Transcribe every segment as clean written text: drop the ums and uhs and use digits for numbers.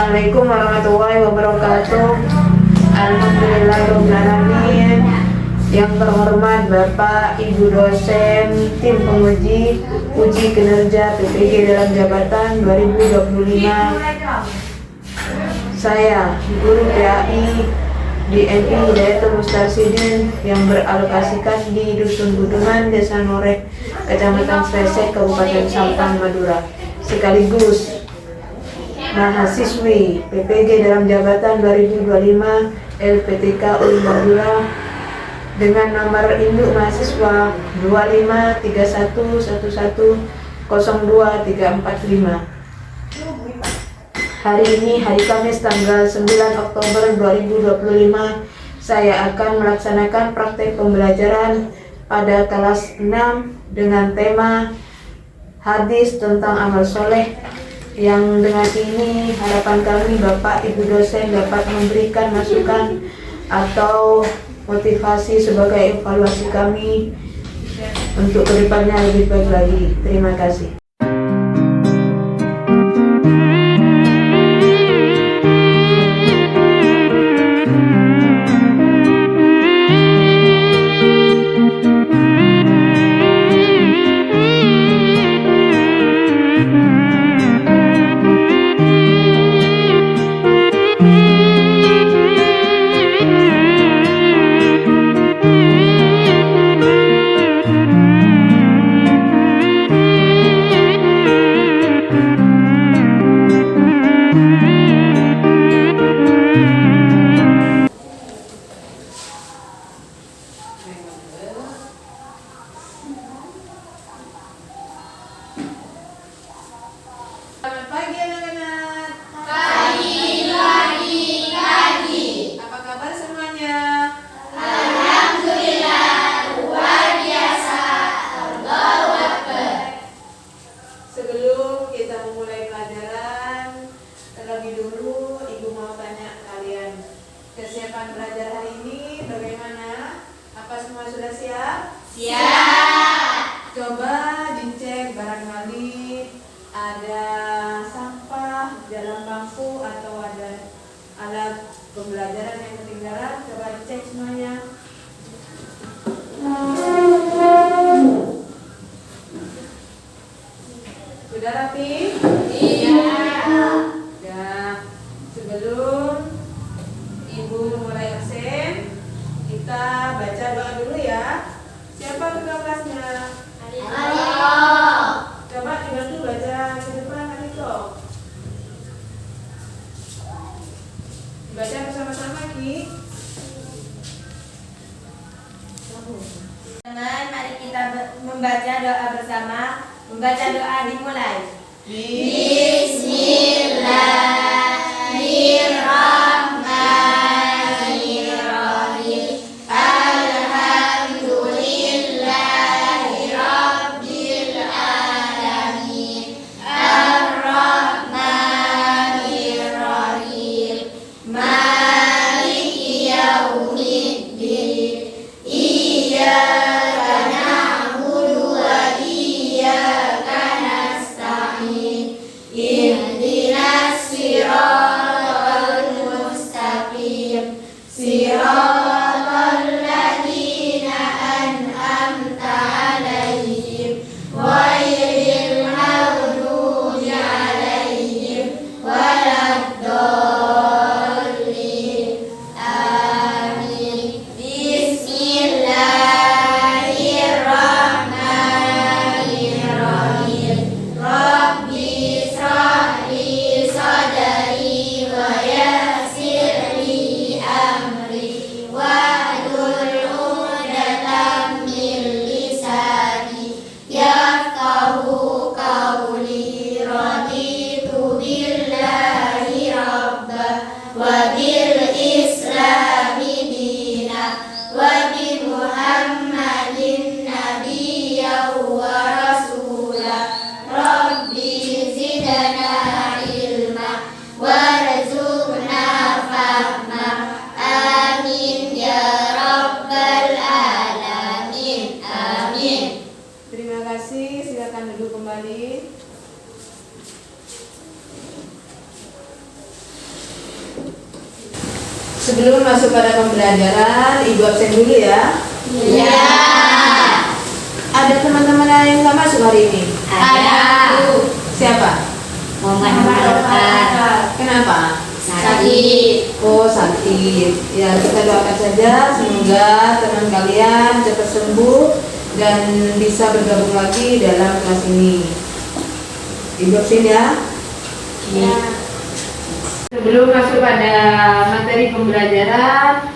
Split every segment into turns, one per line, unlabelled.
Assalamualaikum warahmatullahi wabarakatuh. Alhamdulillahirrahmanirrahim. Yang terhormat Bapak, Ibu dosen, tim penguji uji kinerja PPG dalam jabatan 2025. Saya, guru PAI DNI Hidayatul Mustarsyidin yang beralokasikan di Dusun Buduman, Desa Norek, Kecamatan Sresek, Kabupaten Sampang, Madura, sekaligus mahasiswi PPG dalam jabatan 2025 LPTK UIN Madura dengan nomor induk mahasiswa 25311102345. Hari ini, hari Kamis tanggal 9 Oktober 2025, saya akan melaksanakan praktek pembelajaran pada kelas 6 dengan tema hadis tentang amal soleh, yang dengan ini harapan kami Bapak Ibu dosen dapat memberikan masukan atau motivasi sebagai evaluasi kami untuk kedepannya lebih baik lagi. Terima kasih. Selamat pagi anak-anak. Pagi. Apa kabar semuanya?
Alhamdulillah, luar biasa. Allahu Akbar.
Sebelum kita memulai pelajaran, terlebih dulu Ibu mau tanya kalian, kesiapan belajar hari ini bagaimana? Apa semua sudah siap?
Siap.
Coba dicek barangkali ada sampah dalam bangku atau ada alat pembelajaran yang ketinggalan. Coba dicek semuanya. Sudah rapi?
Iya.
Ya. Sebelum Ibu mulai absen, kita baca doa dulu ya. Siapa ketua kelasnya?
Ayo.
Coba dibantu baca ke depan, Adito. Baca bersama-sama, Ki.
Teman, mari kita membaca doa bersama. Membaca doa dimulai. Bismillahirrahmanirrahim. Alhamdulillahirabbil alamin. Ar-Rahmanir-Rahim. Maliki yaumiddin. Iyyaka na'budu wa iyyaka nasta'in. Ihdinas siratal mustaqim. Siratal ladzina an'amta 'alaihim ghairil maghdubi 'alaihim waladdallin. Amin. Bismillahirrahmanirrahim. Rabbi shrah li sadri wa yassir li amri wahlul 'uqdatam min lisani yafqahu qawli. Raditu billahi rabba wa bil islami dina wa bi Muhammadin nabiyya wa rasula. Rabbi zidna ilma warzuqna fahma. Amin ya rabbal alamin. Amin.
Terima kasih. Silakan duduk kembali. Sebelum masuk pada pembelajaran, Ibu absen dulu ya.
Iya.
Ada teman-teman yang nggak masuk hari ini?
Ada.
Siapa?
Muhammad.
Kenapa?
Sakit.
Oh, sakit. Ya, kita doakan saja semoga teman kalian cepat sembuh dan bisa bergabung lagi dalam kelas ini. Ibu absen ya.
Iya.
Sebelum masuk pada materi pembelajaran,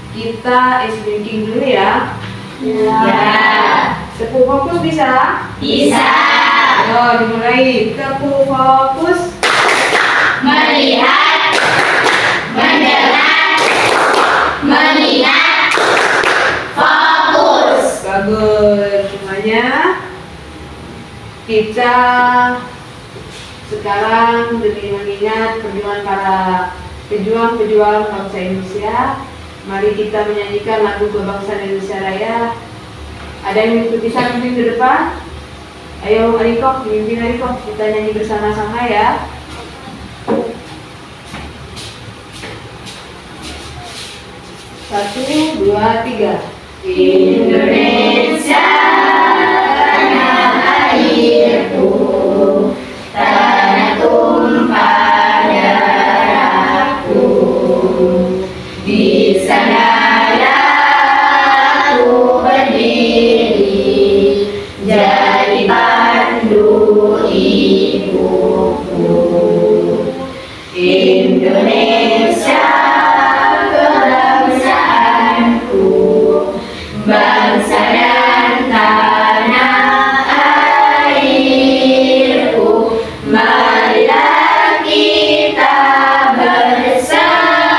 kita is thinking dulu ya.
Ya.
Tepuk fokus bisa?
Bisa.
Ayo dimulai. Tepuk fokus.
Melihat, mendengar, mengingat, fokus.
Bagus semuanya. Kita sekarang demi mengingat perjuangan para pejuang-pejuang bangsa Indonesia, mari kita menyanyikan lagu kebangsaan Indonesia Raya. Ada yang mengikuti saya pimpin ke depan? Ayo Ariko, pimpin Ariko, kita nyanyi bersama-sama ya. Satu, dua, tiga.
Indonesia tanah airku, tanah tumpah darahku. Di sanalah aku berdiri, jadi pandu ibuku. Indonesia kebangsaanku, bangsa dan tanah airku. Marilah kita berseru,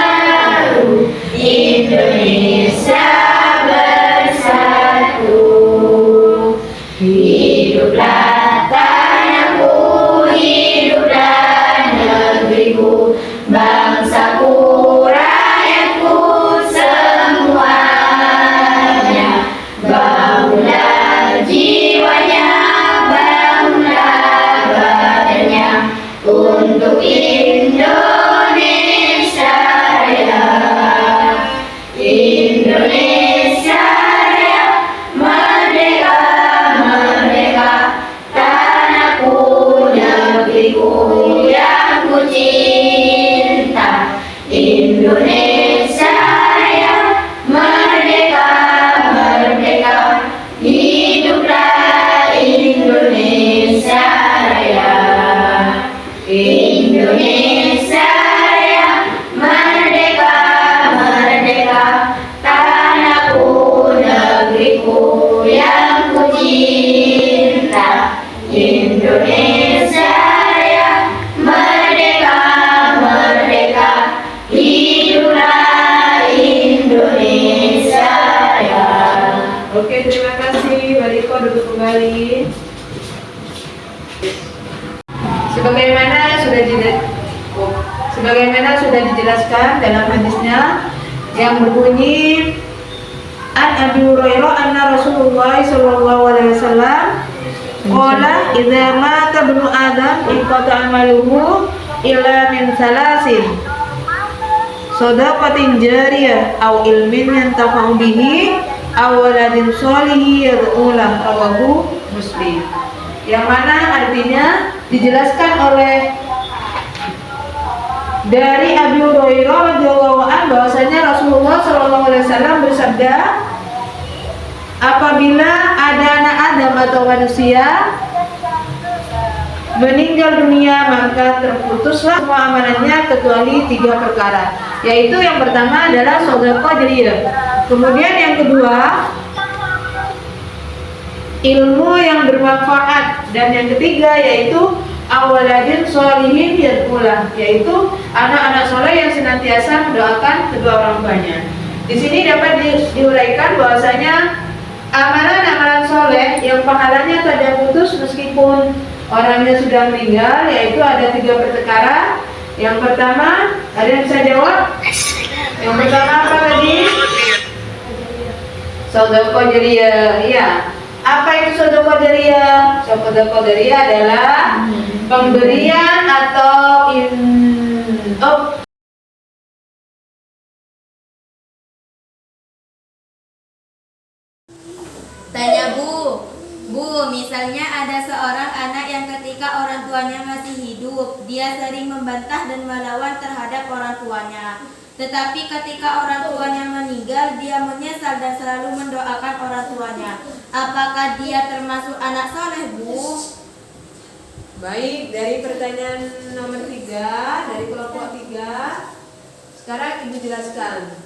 Indonesia bersatu. Hiduplah tanahku, hiduplah negeriku, bangsaku, rakyatku semuanya. Bangunlah jiwanya, bangunlah badannya, untuk Indonesia Raya. Indonesia Raya, merdeka, merdeka, tanahku, negeriku yang ku cinta. Indonesia Raya, merdeka, merdeka, hiduplah Indonesia Raya. Indonesia Raya, merdeka, merdeka, tanahku, negeriku yang ku cinta. Indonesia Raya, merdeka, merdeka, hiduplah Indonesia Raya.
Oke, terima kasih. Bariko duduk kembali. Sebagaimana sudah dijelaskan dalam hadisnya yang berbunyi An Abi Hurairah anna Rasulullah sallallahu alaihi wasallam qala idza mata ibnu adam inqata amaluhu illa min salasin shadaqatin jariyah aw ilmin yantafa'u bihi aw waladin sholihin yad'u lahu rawahu Muslim. Yang mana artinya dijelaskan oleh dari Abi Hurairah radhiyallahu anhu bahwasanya Rasulullah sallallahu alaihi wasallam bersabda, apabila ada anak Adam atau manusia meninggal dunia maka terputuslah semua amalannya kecuali 3 perkara, yaitu yang pertama adalah sedekah jariyah, kemudian yang kedua ilmu yang bermanfaat, dan yang ketiga yaitu awaladin sholihin yad'ulah, yaitu anak-anak soleh yang senantiasa mendoakan kedua orang tuanya. Di sini dapat diuraikan bahwasanya amalan-amalan soleh yang pahalanya tidak putus meskipun orangnya sudah meninggal, yaitu ada 3 perkara. Yang pertama, ada yang bisa jawab? Yang pertama apa tadi? Sedekah jariyah. Iya. Apa itu sedekah jariyah? Sedekah jariyah adalah pemberian atau
Tanya Bu. Bu, misalnya ada seorang anak yang ketika orang tuanya masih hidup, dia sering membantah dan melawan terhadap orang tuanya. Tetapi ketika orang tuanya meninggal, dia menyesal dan selalu mendoakan orang tuanya. Apakah dia termasuk anak soleh, Bu?
Baik, dari pertanyaan nomor 3, dari kelompok 3. Sekarang Ibu jelaskan.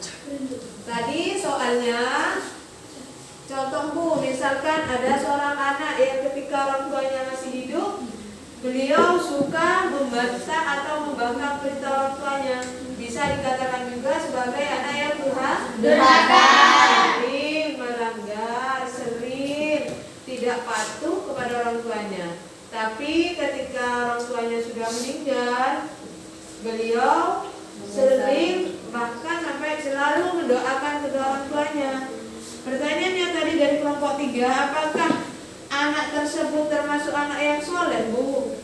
Tadi soalnya, contoh Bu, misalkan ada seorang anak yang ketika orang tuanya masih hidup, beliau suka membantah atau membangkang perintah orang tuanya. Bisa dikatakan juga sebagai anak yang durhaka, sering melanggar, sering tidak patuh kepada orang tuanya. Tapi ketika orang tuanya sudah meninggal, beliau sering bahkan sampai selalu mendoakan kedua orang tuanya. Pertanyaannya tadi dari kelompok 3, apakah anak tersebut termasuk anak yang soleh, Bu?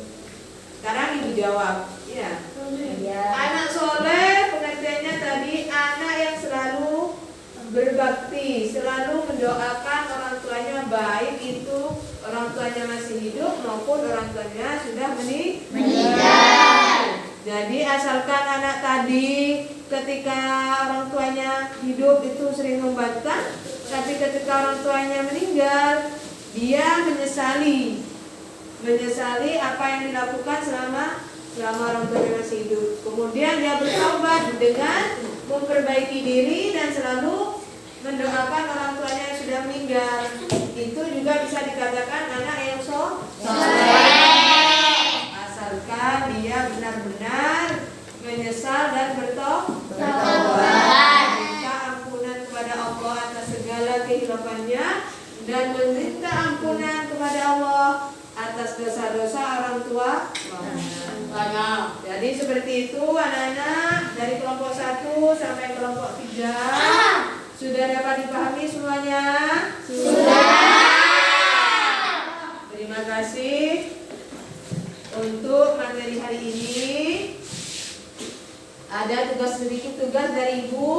Sekarang Ibu jawab. Ya. Anak soleh pengertiannya tadi anak yang selalu berbakti, selalu mendoakan orang tuanya, baik itu orang tuanya masih hidup maupun orang tuanya sudah meninggal. Jadi asalkan anak tadi ketika orang tuanya hidup itu sering membantah, tapi ketika orang tuanya meninggal, dia menyesali apa yang dilakukan selama orang tuanya masih hidup. Kemudian dia bertobat dengan memperbaiki diri dan selalu mendoakan orang tuanya yang sudah meninggal. Itu juga bisa dikatakan anak yang soleh, asalkan dia benar-benar menyesal dan bertobat, minta ampunan kepada Allah atas segala kehilafannya dan meminta ampunan kepada Allah atas dosa-dosa orang tua. Jadi seperti itu anak-anak, dari kelompok 1 sampai kelompok 3. Sudah dapat dipahami semuanya? Sudah. Terima kasih. Untuk materi hari ini ada sedikit tugas dari Ibu.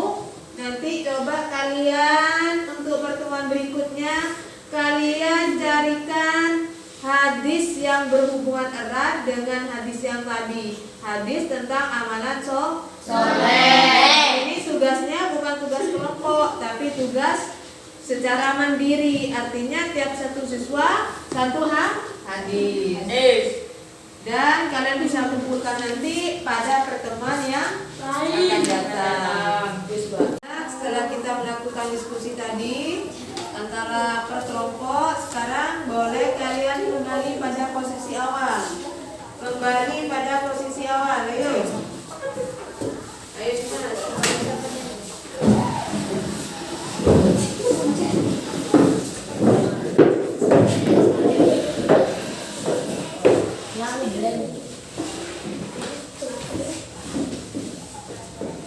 Nanti coba kalian untuk pertemuan berikutnya kalian carikan hadis yang berhubungan erat dengan hadis yang tadi. Hadis tentang amalan soleh. Ini tugasnya bukan tugas kelompok, tapi tugas secara mandiri. Artinya tiap satu siswa satu hadis. Dan kalian bisa kumpulkan nanti pada pertemuan yang akan datang. Setelah kita melakukan diskusi tadi antara per kelompok, sekarang boleh kalian kembali pada posisi awal. Kembali pada posisi awal, ayo. Ayo gimana?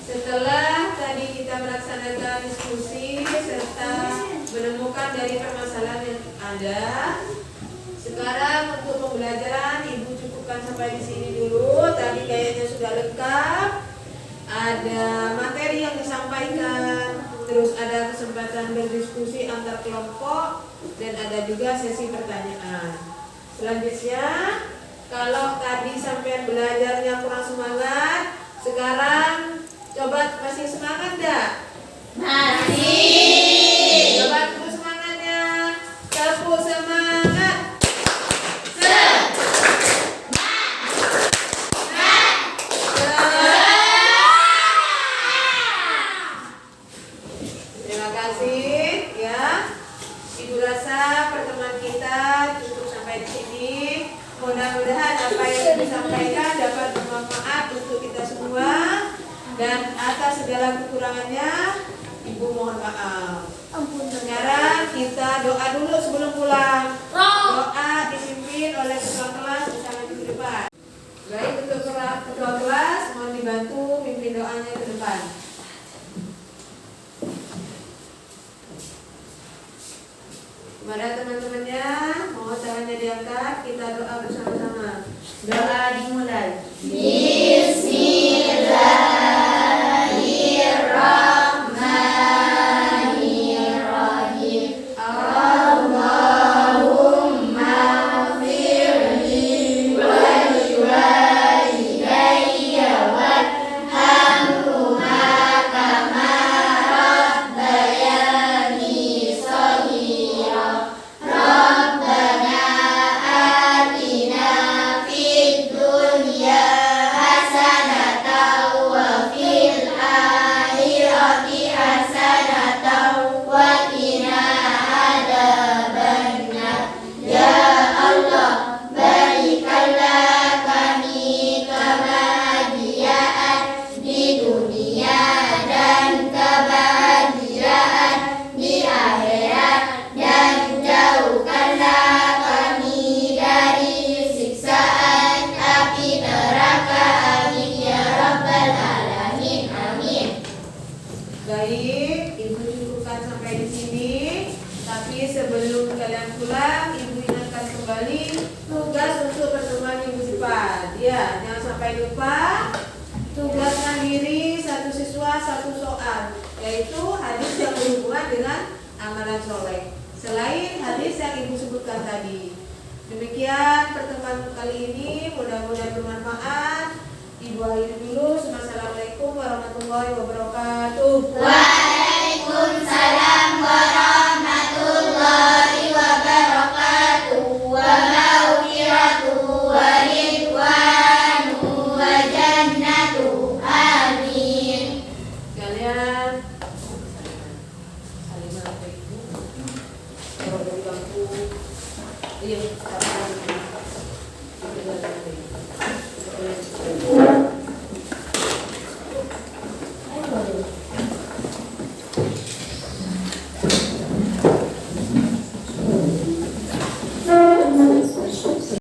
Setelah tadi kita melaksanakan diskusi serta menemukan dari permasalahan yang ada, sekarang untuk pembelajaran Ibu cukupkan sampai di sini dulu. Tadi kayaknya sudah lengkap. Ada materi yang disampaikan, terus ada kesempatan berdiskusi antar kelompok, dan ada juga sesi pertanyaan. Selanjutnya, kalau tadi sampai belajarnya kurang semangat, sekarang coba masih semangat enggak? Masih. Coba terus semangatnya. Tepuk semangat. Terima kasih ya. Ibu rasa pertemuan kita cukup sampai di sini. Mudah-mudahan apa yang disampaikan dapat bermanfaat untuk kita semua. Dan atas segala kekurangannya Ibu mohon maaf. Sekarang kita doa dulu sebelum pulang. Doa dipimpin oleh ketua kelas bersama di depan. Baik, untuk ketua kelas mohon dibantu pimpin doanya ke depan. Kepada teman-temannya mohon tangannya diangkat, kita doa bersama-sama. Doa dimulai. Bismillahirrahmanirrahim. Allahumma kembali tugas untuk pertemuan minggu depan. Ya, jangan sampai lupa tugas mandiri satu siswa satu soal, yaitu hadis yang berhubungan dengan amalan soleh selain hadis yang ibu sebutkan tadi. Demikian pertemuan kali ini, mudah-mudahan bermanfaat. Ibu akhiri dulu. Assalamualaikum warahmatullahi wabarakatuh.
Waalaikumsalam warahmatullahi wabarakatuh. Wa maghfiratuhu wa ridwanuhu wa jannatuhu. Amin.
Kalian saling menghadap ibu. Kalau dari bangku, iya,